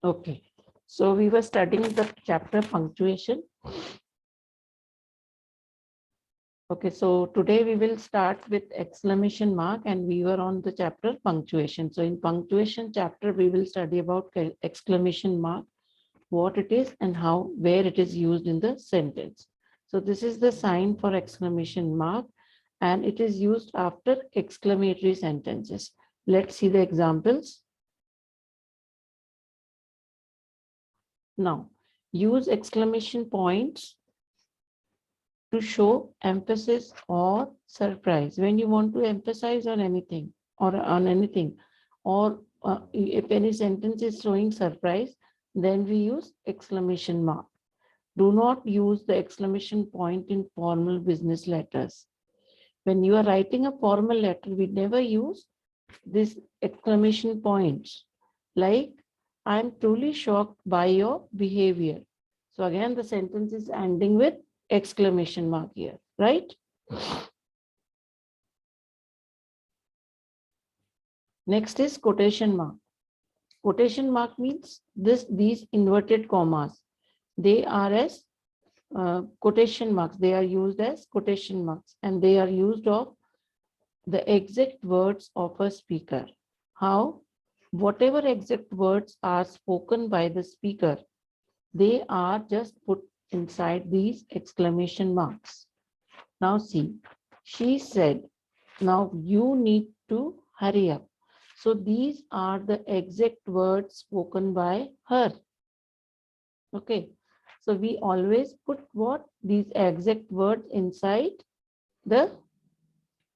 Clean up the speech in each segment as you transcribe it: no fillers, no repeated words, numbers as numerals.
Okay, so we were studying the chapter punctuation. Okay, so today we will start with exclamation mark, and we were on the chapter punctuation. So in punctuation chapter, we will study about exclamation mark, what it is and how, where it is used in the sentence. So this is the sign for exclamation mark, and it is used after exclamatory sentences. Let's see the examples. Now, use exclamation points to show emphasis or surprise. When you want to emphasize on anything, or if any sentence is showing surprise, then we use exclamation mark. Do not use the exclamation point in formal business letters. When you are writing a formal letter, we never use this exclamation points. Like, I am truly shocked by your behavior. So again, the sentence is ending with exclamation mark here, right? Next is quotation mark. Quotation mark means these inverted commas. They are as quotation marks. They are used as quotation marks, and they are used of the exact words of a speaker. How? Whatever exact words are spoken by the speaker, they are just put inside these exclamation marks. Now see, she said, now you need to hurry up. So these are the exact words spoken by her. Okay, so we always put what? These exact words inside the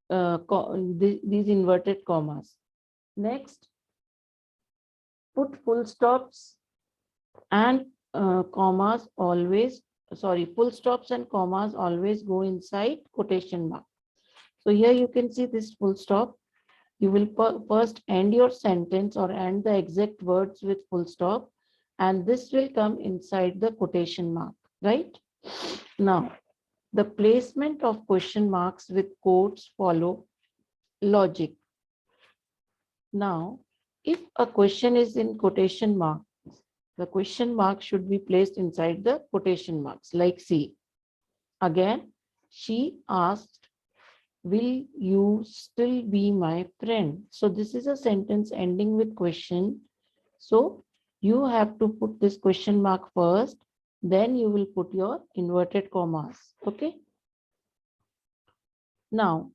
these inverted commas. Next, put full stops and commas always, full stops and commas always go inside quotation mark. So here you can see this full stop. You will first end your sentence or end the exact words with full stop, and this will come inside the quotation mark, right? Now, the placement of question marks with quotes follow logic. Now, if a question is in quotation mark, the question mark should be placed inside the quotation marks. Like, see, again, she asked, will you still be my friend? So this is a sentence ending with question. So you have to put this question mark first, then you will put your inverted commas. Okay. Now,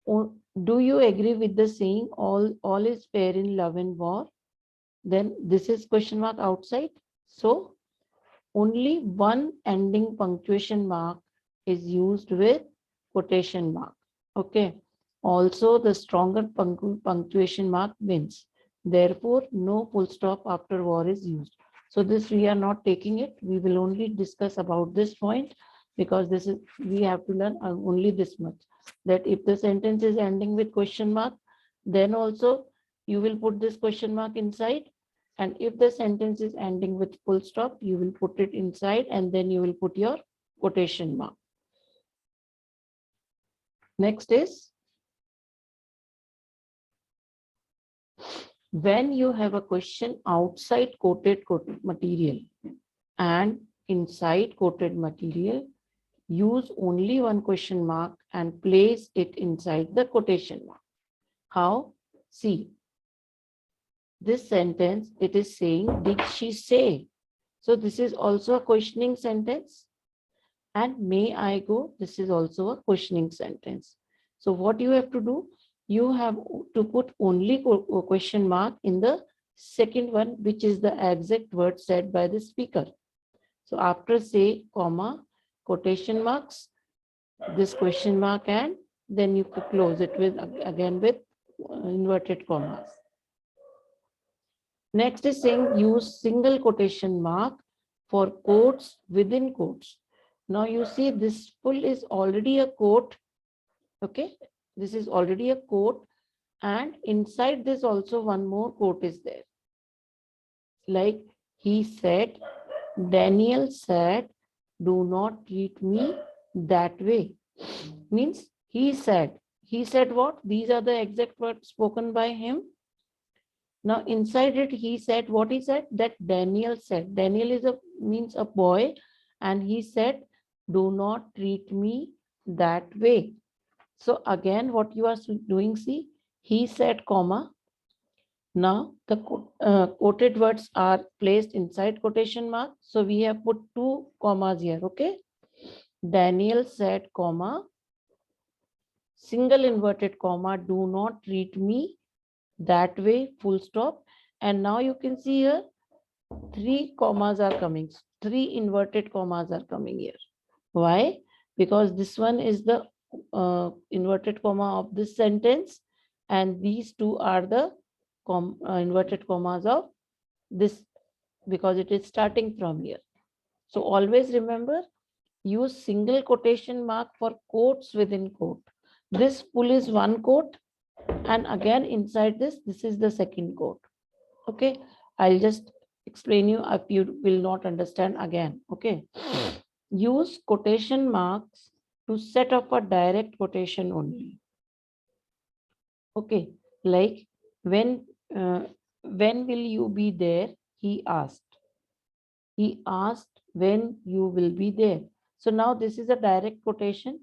do you agree with the saying all is fair in love and war? Then this is question mark outside. So only one ending punctuation mark is used with quotation mark. Okay. Also, the stronger punctuation mark wins. Therefore, no full stop after war is used. So this we are not taking it. We will only discuss about this point, because this is, we have to learn only this much, that if the sentence is ending with question mark, then also you will put this question mark inside. And if the sentence is ending with full stop, you will put it inside, and then you will put your quotation mark. Next is, when you have a question outside quoted material and inside quoted material, use only one question mark and place it inside the quotation mark. How? See, this sentence, it is saying, did she say? So this is also a questioning sentence. And may I go? This is also a questioning sentence. So what you have to do? You have to put only question mark in the second one, which is the exact word said by the speaker. So after say, comma, quotation marks, this question mark, and then you could close it with again with inverted commas. Next is saying use single quotation mark for quotes within quotes. Now you see this full is already a quote. Okay, this is already a quote, and inside this also one more quote is there. Like, he said, Daniel said, do not treat me that way. Means he said what? These are the exact words spoken by him. Now inside it, he said, what he said? That Daniel said. Daniel is means a boy, and he said, do not treat me that way. So again, what you are doing, see, he said, comma. Now the quoted words are placed inside quotation mark. So we have put two commas here, okay? Daniel said, comma, single inverted comma, do not treat me that way, full stop. And now you can see here, three commas are coming. Three inverted commas are coming here. Why? Because this one is the inverted comma of this sentence, and these two are the inverted commas of this, because it is starting from here. So always remember, use single quotation mark for quotes within quote. This full is one quote, and again inside this is the second quote. Okay, I'll just explain you if you will not understand again. Okay, use quotation marks to set up a direct quotation only. Okay, like when will you be there? He asked. He asked when you will be there. So now this is a direct quotation.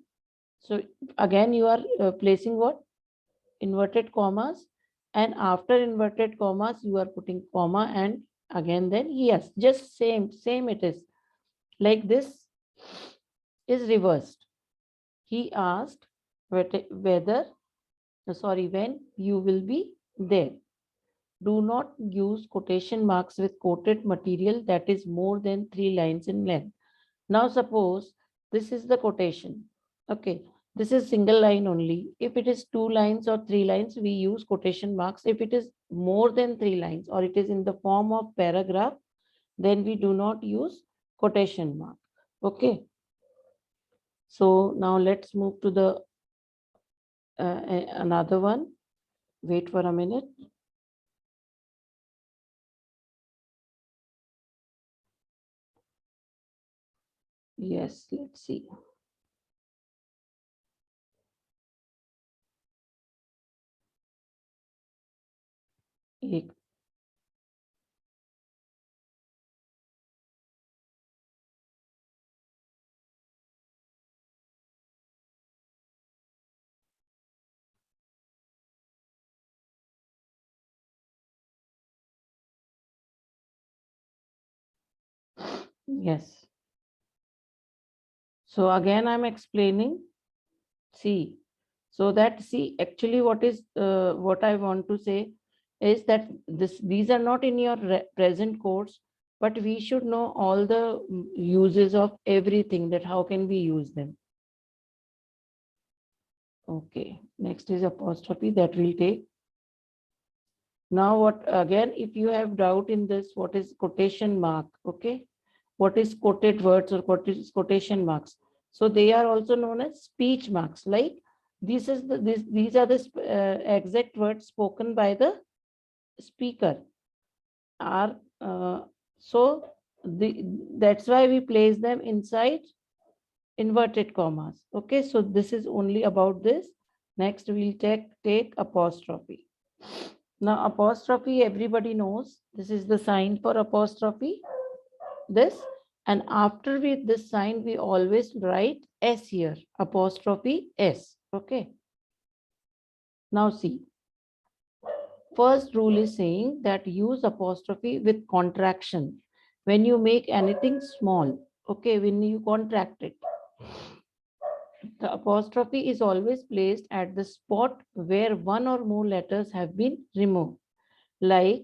So again, you are placing what? Inverted commas, and after inverted commas, you are putting comma, and again then yes, just same it is. Like this is reversed. He asked whether, sorry, when you will be there. Do not use quotation marks with quoted material that is more than 3 lines in length. Now suppose this is the quotation. Okay, this is single line only. If it is 2 lines or 3 lines, we use quotation marks. If it is more than 3 lines or it is in the form of paragraph, then we do not use quotation mark. Okay. So now let's move to the another one. Wait for a minute. Yes, let's see. Yes. So again, I'm explaining. See, so that see actually what I want to say is that these are not in your present course, but we should know all the uses of everything, that how can we use them. Okay, next is apostrophe that we'll take. Now what again, if you have doubt in this, what is quotation mark? Okay, what is quoted words or quotation marks? So they are also known as speech marks. Like these are the exact words spoken by the speaker. Are so that's why we place them inside inverted commas. Okay, so this is only about this. Next we'll take apostrophe. Now apostrophe, everybody knows this is the sign for apostrophe. This, and after this sign we always write s here, apostrophe s. Okay, now see, first rule is saying that use apostrophe with contraction when you make anything small. Okay, when you contract it, the apostrophe is always placed at the spot where one or more letters have been removed, like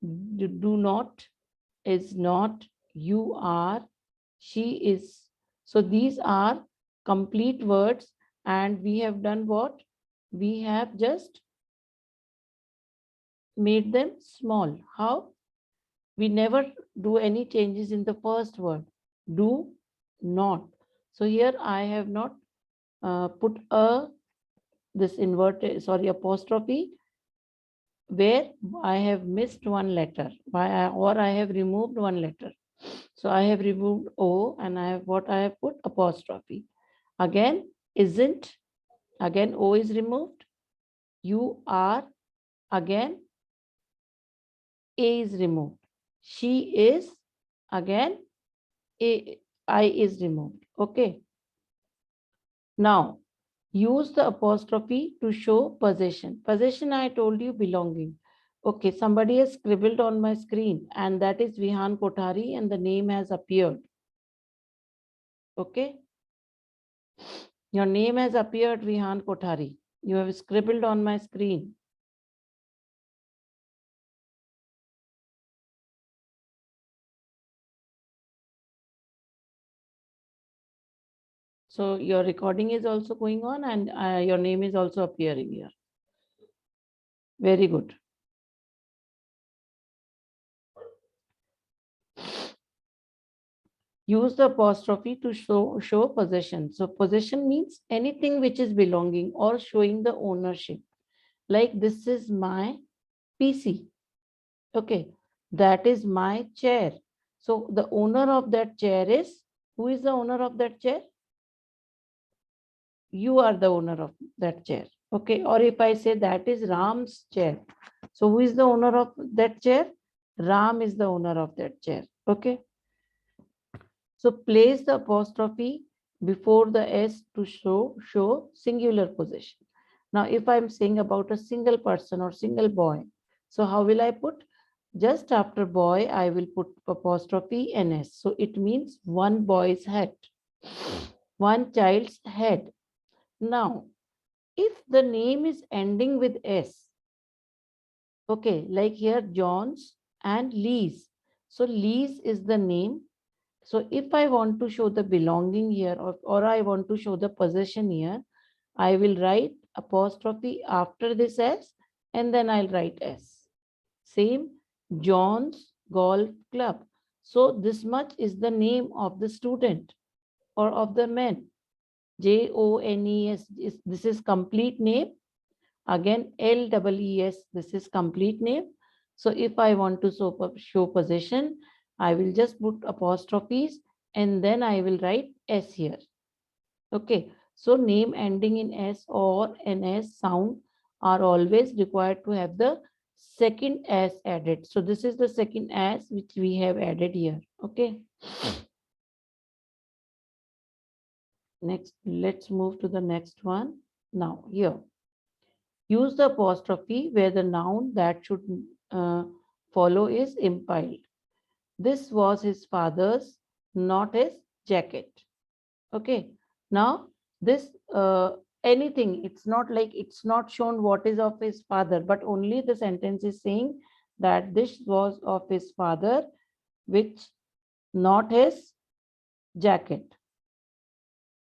do not, is not, you are, she is. So these are complete words, and we have done what? We have just made them small. How? We never do any changes in the first word. Do not. So here I have not put this inverted, sorry, apostrophe where I have missed one letter, or I have removed one letter. So I have removed O, and I have put apostrophe. Again, isn't, again O is removed. You are, again A is removed. She is, again, I is removed. Okay. Now, use the apostrophe to show possession. Possession, I told you, belonging. Okay, somebody has scribbled on my screen, and that is Vihan Kothari, and the name has appeared. Okay. Your name has appeared, Vihan Kothari. You have scribbled on my screen. So your recording is also going on, and your name is also appearing here. Very good. Use the apostrophe to show possession. So possession means anything which is belonging or showing the ownership. Like, this is my PC. Okay, that is my chair. So the owner of that chair is, who is the owner of that chair? You are the owner of that chair. Okay, or if I say that is Ram's chair. So who is the owner of that chair? Ram is the owner of that chair. Okay. So place the apostrophe before the S to show singular possession. Now, if I'm saying about a single person or single boy, so how will I put? Just after boy, I will put apostrophe and S. So it means one boy's head, one child's head. Now, if the name is ending with S, okay, like here, John's and Lee's. So Lee's is the name. So if I want to show the belonging here, or I want to show the possession here, I will write apostrophe after this S, and then I'll write S. Same, John's Golf Club. So this much is the name of the student or of the man. Jones, this is complete name. Again, Lees, this is complete name. So if I want to show possession, I will just put apostrophes and then I will write S here. Okay, so name ending in S or NS sound are always required to have the second S added. So this is the second S which we have added here. Okay. Next, let's move to the next one. Now here, use the apostrophe where the noun that should follow is impiled. This was his father's, not his jacket. Okay. Now this anything, it's not like, it's not shown what is of his father, but only the sentence is saying that this was of his father, which not his jacket.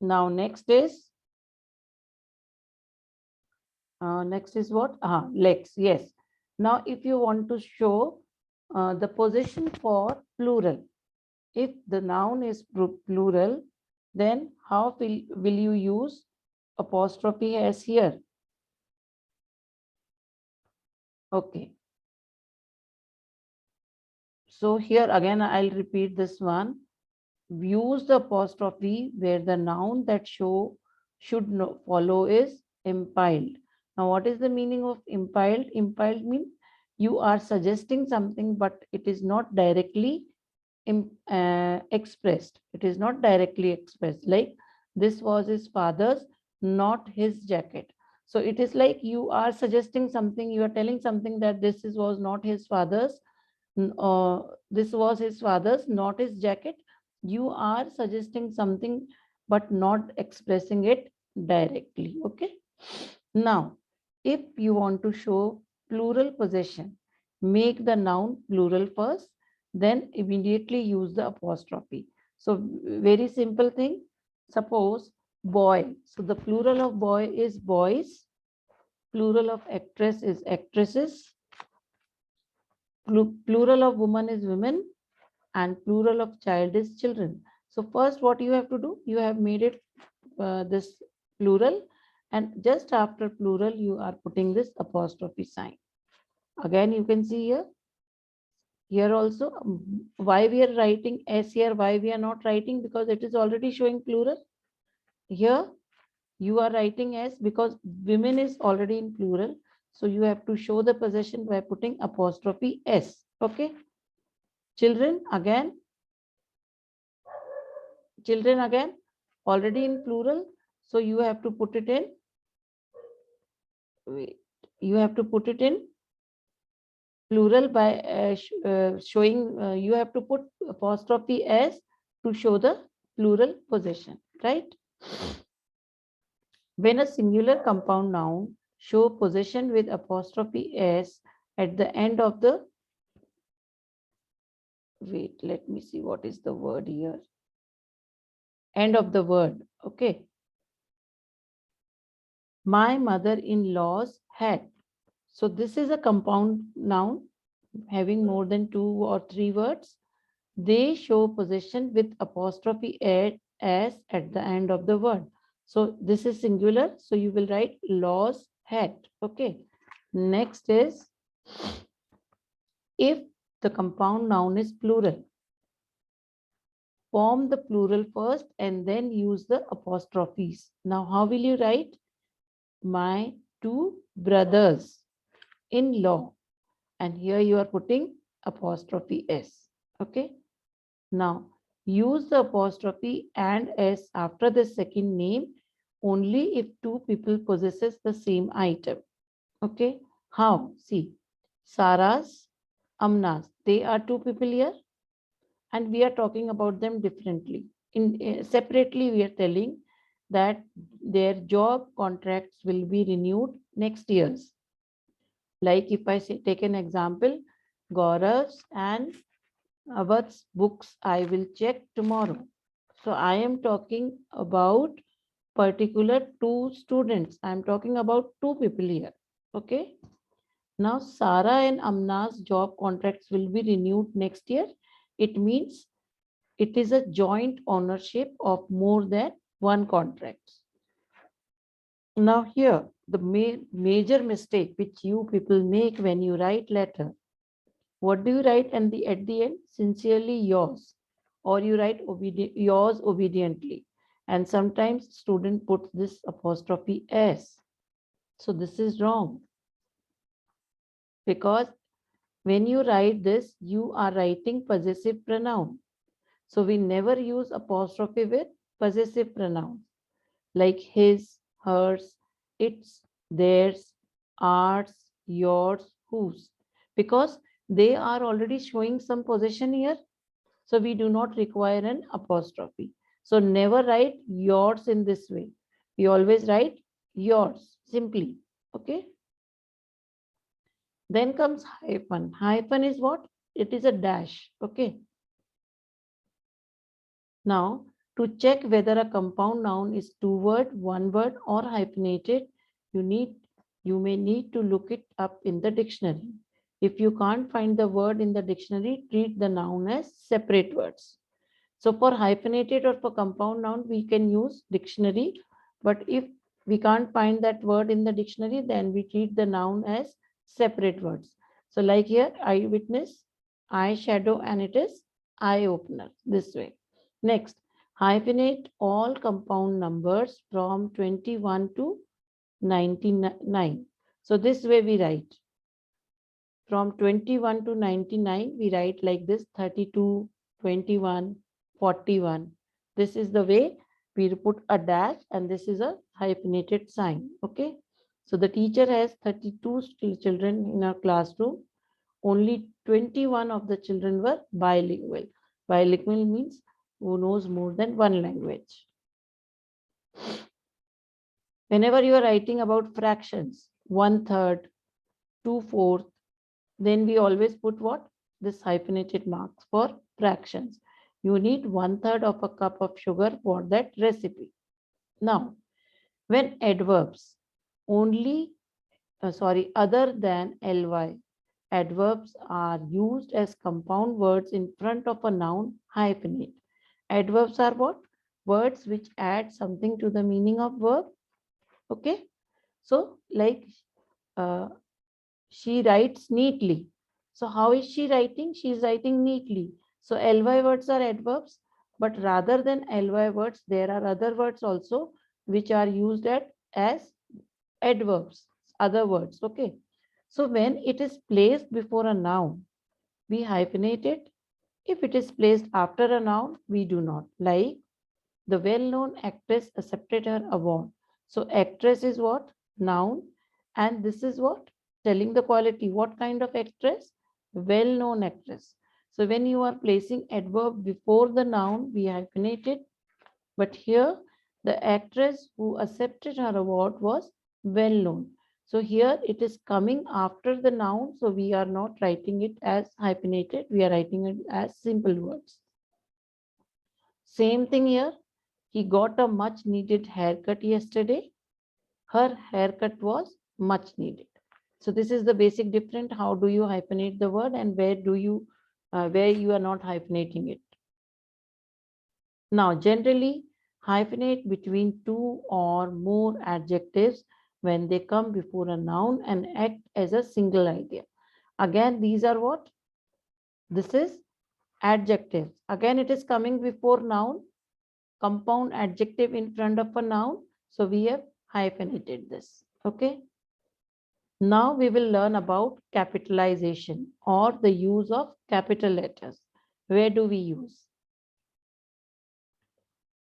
Now next is what? Legs. Yes. Now if you want to show the position for plural, if the noun is plural, then how will you use apostrophe as here? Okay. So here again, I'll repeat this one. Use the apostrophe where the noun that should follow is impiled. Now, what is the meaning of impiled? Impiled means you are suggesting something, but it is not directly expressed. It is not directly expressed. Like, this was his father's, not his jacket. So it is like you are suggesting something, you are telling something that was not his father's, this was his father's, not his jacket. You are suggesting something, but not expressing it directly. Okay. Now, if you want to show plural possession, make the noun plural first, then immediately use the apostrophe. So very simple thing. Suppose boy. So the plural of boy is boys. Plural of actress is actresses. Plural of woman is women, and plural of child is children. So first what you have to do, you have made it this plural, and just after plural you are putting this apostrophe sign. Again you can see here also, why we are writing S here, why we are not writing, because it is already showing plural. Here you are writing S because women is already in plural. So you have to show the possession by putting apostrophe S. Okay. Children again, already in plural. So you have to put it in, wait, you have to put it in plural by showing, you have to put apostrophe s to show the plural possession, right? When a singular compound noun show possession with apostrophe s at the end of the, wait, let me see what is the word here. End of the word, okay. My mother-in-law's hat. So this is a compound noun having more than 2 or 3 words. They show possession with apostrophe s at the end of the word. So this is singular. So you will write law's hat. Okay. Next is if the compound noun is plural. Form the plural first and then use the apostrophes. Now, how will you write? My 2 brothers in law. And here you are putting apostrophe s. Okay. Now, use the apostrophe and s after the second name only if 2 people possesses the same item. Okay. How? See, Sarah's, Amna's. They are 2 people here, and we are talking about them differently. Separately, we are telling that their job contracts will be renewed next years. Like if I say, take an example, Gaurav's and Avad's books I will check tomorrow. So I am talking about particular 2 students. I am talking about 2 people here. Okay. Now Sarah and Amna's job contracts will be renewed next year. It means it is a joint ownership of more than one contract. Now here, the major mistake which you people make when you write letter. What do you write at the end? Sincerely yours. Or you write yours obediently. And sometimes student puts this apostrophe s. So this is wrong. Because when you write this, you are writing possessive pronoun. So we never use apostrophe with possessive pronouns like his, hers, its, theirs, ours, yours, whose, because they are already showing some possession here. So we do not require an apostrophe. So never write yours in this way. We always write yours simply. Okay. Then comes hyphen. Hyphen is what? It is a dash. Okay. Now, to check whether a compound noun is 2-word, 1-word, or hyphenated, you may need to look it up in the dictionary. If you can't find the word in the dictionary, treat the noun as separate words. So for hyphenated or for compound noun, we can use dictionary. But if we can't find that word in the dictionary, then we treat the noun as separate words. So like here, eyewitness, eyeshadow, and it is eye opener this way. Next, hyphenate all compound numbers from 21 to 99. So this way we write. From 21 to 99, we write like this: 32, 21, 41. This is the way we put a dash, and this is a hyphenated sign. Okay. So the teacher has 32 children in our classroom. Only 21 of the children were bilingual. Bilingual means who knows more than one language. Whenever you are writing about fractions, 1/3, 2/4, then we always put what? This hyphenated marks for fractions. You need 1/3 of a cup of sugar for that recipe. Now, when adverbs other than ly, adverbs are used as compound words in front of a noun, hyphenate. Adverbs are what? Words which add something to the meaning of verb. Okay. So like she writes neatly. So how is she writing? She is writing neatly. So ly words are adverbs, but rather than ly words, there are other words also which are used as adverbs, other words. Okay. So when it is placed before a noun, we hyphenate it. If it is placed after a noun, we do not. Like the well-known actress accepted her award. So actress is what? Noun. And this is what? Telling the quality. What kind of actress? Well-known actress. So when you are placing adverb before the noun, we hyphenate it. But here, the actress who accepted her award was well-known. So here it is coming after the noun. So we are not writing it as hyphenated. We are writing it as simple words. Same thing here. He got a much needed haircut yesterday. Her haircut was much needed. So this is the basic difference. How do you hyphenate the word and where you are not hyphenating it. Now, generally, hyphenate between two or more adjectives when they come before a noun and act as a single idea. Again, these are what? This is adjectives. Again, it is coming before noun, compound adjective in front of a noun. So we have hyphenated this. Okay. Now we will learn about capitalization or the use of capital letters. Where do we use?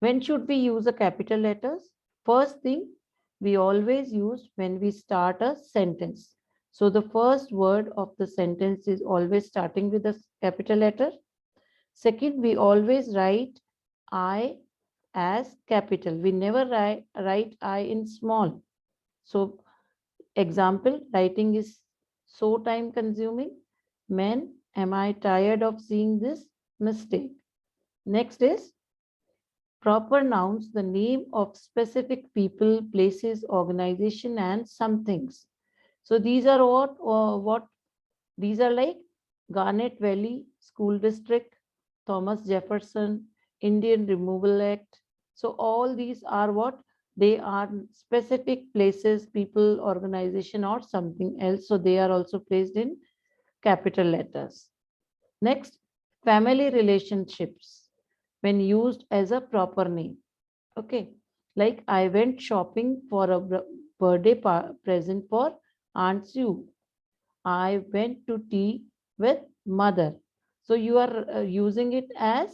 When should we use a capital letters? First thing, we always use when we start a sentence. So the first word of the sentence is always starting with a capital letter. Second, we always write I as capital. We never write I in small. So example, writing is so time consuming. Man, am I tired of seeing this mistake? Next is proper nouns, the name of specific people, places, organization, and some things. So these are what these are like Garnet Valley School District, Thomas Jefferson, Indian Removal Act. So all these are what? They are specific places, people, organization, or something else. So they are also placed in capital letters. Next, family relationships when used as a proper name. Okay, like I went shopping for a birthday present for Aunt Sue. I went to tea with mother. So you are using it as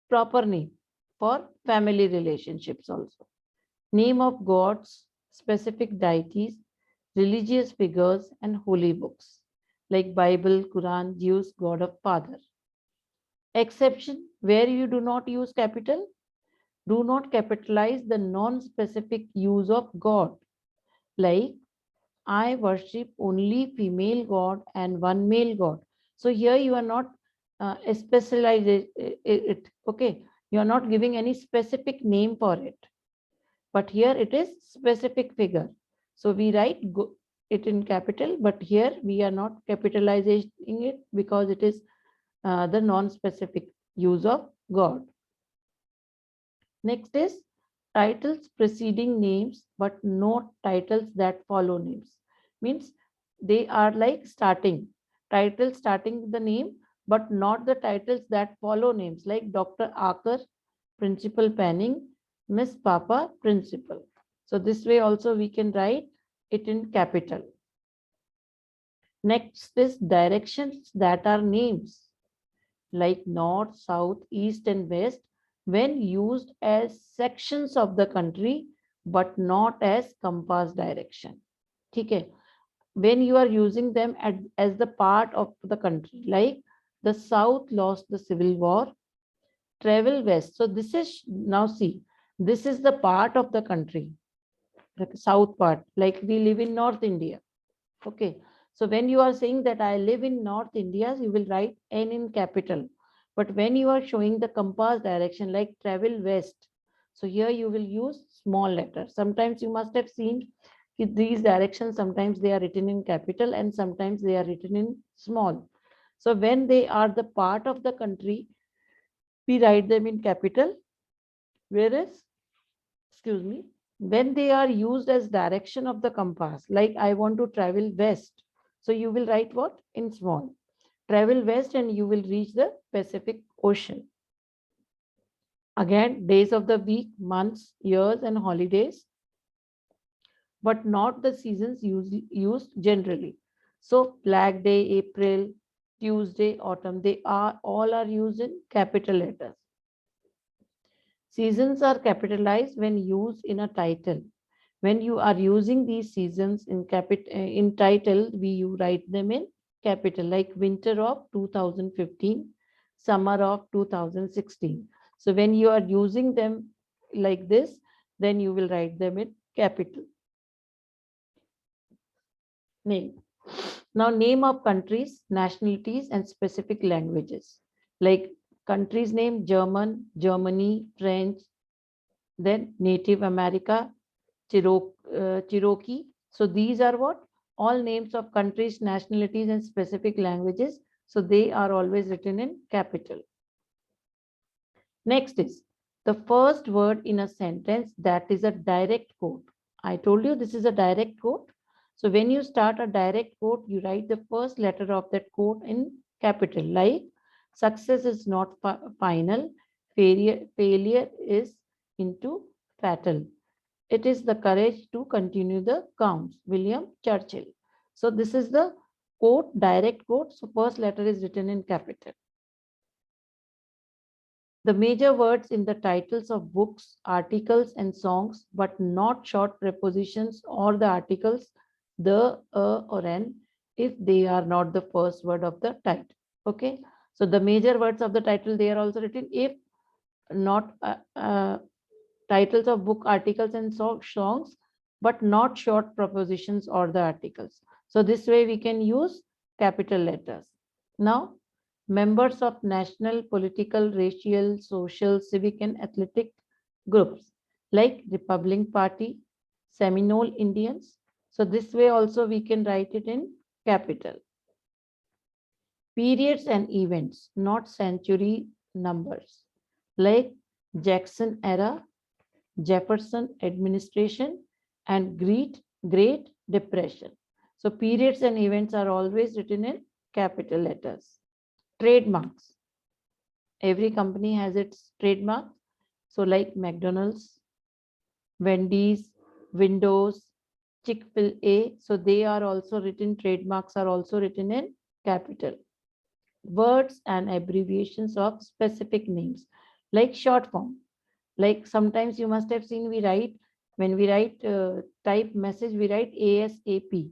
proper name for family relationships also. Name of gods, specific deities, religious figures, and holy books like Bible, Quran, Jews, God of Father. Exception where you do not use capital, do not capitalize the non-specific use of God. Like I worship only female God and one male God. So here you are not specializing it. Okay, you are not giving any specific name for it. But here it is specific figure. So we write it in capital, but here we are not capitalizing it because it is the non-specific use of God. Next is titles preceding names, but not titles that follow names. Means they are like starting. Titles starting with the name, but not the titles that follow names like Dr. Akar, Principal Panning, Miss Papa, Principal. So this way also we can write it in capital. Next is directions that are names like north, south, east, and west when used as sections of the country but not as compass direction. Okay. When you are using them as the part of the country, like the south lost the civil war, travel west. So this is now see, this is the part of the country, the south part, like we live in North India. Okay. So when you are saying that I live in North India, you will write N in capital. But when you are showing the compass direction like travel west, so here you will use small letters. Sometimes you must have seen these directions, sometimes they are written in capital and sometimes they are written in small. So when they are the part of the country, we write them in capital. Whereas, excuse me, when they are used as direction of the compass, like I want to travel west, so you will write what? In small. Travel west and you will reach the Pacific Ocean. Again, days of the week, months, years, and holidays, but not the seasons used generally. So Black Day, April, Tuesday, autumn, they are all are used in capital letters. Seasons are capitalized when used in a title. When you are using these seasons in title, you write them in capital, like winter of 2015, summer of 2016. So when you are using them like this, then you will write them in capital. Name. Now, name of countries, nationalities, and specific languages. Like countries name German, Germany, French, then Native America, Cherokee. So these are what? All names of countries, nationalities, and specific languages. So they are always written in capital. Next is the first word in a sentence that is a direct quote. I told you this is a direct quote. So when you start a direct quote, you write the first letter of that quote in capital, like success is not final, failure is into fatal. It is the courage to continue the counts. William Churchill. So this is the quote, direct quote. So first letter is written in capital. The major words in the titles of books, articles, and songs, but not short prepositions or the articles, the, or an, if they are not the first word of the title. Okay. So the major words of the title, they are also written if not titles of book, articles, and songs, but not short prepositions or the articles. So this way we can use capital letters. Now, members of national, political, racial, social, civic, and athletic groups like Republican Party, Seminole Indians. So this way also we can write it in capital. Periods and events, not century numbers, like Jackson era, Jefferson administration, and Great Depression. So periods and events are always written in capital letters. Trademarks. Every company has its trademark. So like McDonald's, Wendy's, Windows, Chick-fil-A. So they are also written, trademarks are also written in capital. Words and abbreviations of specific names, like short form. Like sometimes you must have seen when we write type message, we write ASAP.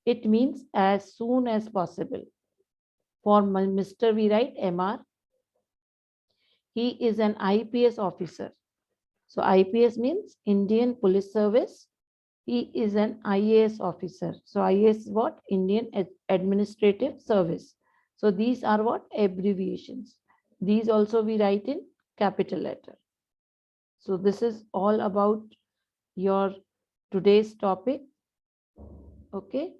It means as soon as possible. For Mr. we write MR. He is an IPS officer. So IPS means Indian Police Service. He is an IAS officer. So IAS is what? Indian Administrative Service. So these are what? Abbreviations. These also we write in capital letter. So this is all about your today's topic. Okay.